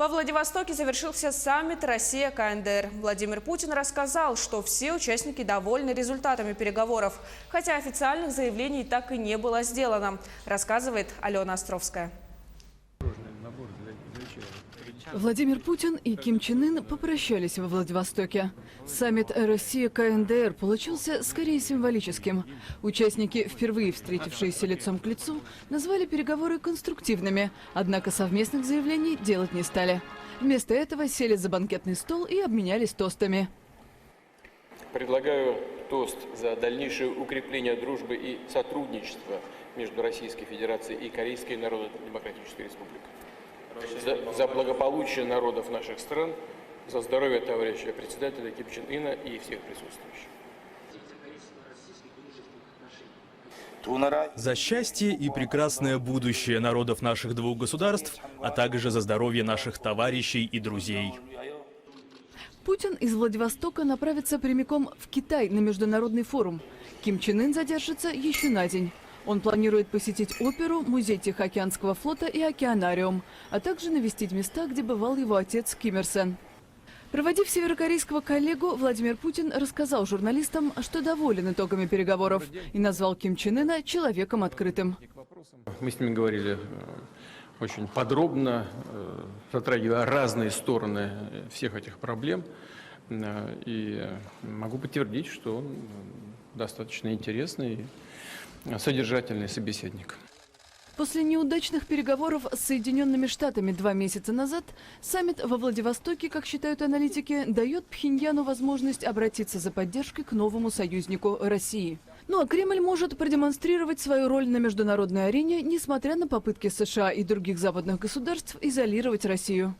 Во Владивостоке завершился саммит Россия-КНДР. Владимир Путин рассказал, что все участники довольны результатами переговоров, хотя официальных заявлений так и не было сделано, рассказывает Алена Островская. Владимир Путин и Ким Чен Ын попрощались во Владивостоке. Саммит Россия-КНДР получился скорее символическим. Участники, впервые встретившиеся лицом к лицу, назвали переговоры конструктивными, однако совместных заявлений делать не стали. Вместо этого сели за банкетный стол и обменялись тостами. Предлагаю тост за дальнейшее укрепление дружбы и сотрудничества между Российской Федерацией и Корейской Народно-Демократической Республикой. За благополучие народов наших стран, за здоровье товарища председателя Ким Чен Ына и всех присутствующих. За счастье и прекрасное будущее народов наших двух государств, а также за здоровье наших товарищей и друзей. Путин из Владивостока направится прямиком в Китай на международный форум. Ким Чен Ын задержится еще на день. Он планирует посетить оперу, музей Тихоокеанского флота и океанариум, а также навестить места, где бывал его отец Ким Ир Сен. Проводив северокорейского коллегу, Владимир Путин рассказал журналистам, что доволен итогами переговоров и назвал Ким Чен Ына человеком открытым. Мы с ними говорили очень подробно, затрагивая разные стороны всех этих проблем. И могу подтвердить, что он достаточно интересный и содержательный собеседник. После неудачных переговоров с Соединенными Штатами 2 месяца назад, саммит во Владивостоке, как считают аналитики, дает Пхеньяну возможность обратиться за поддержкой к новому союзнику России. Ну а Кремль может продемонстрировать свою роль на международной арене, несмотря на попытки США и других западных государств изолировать Россию.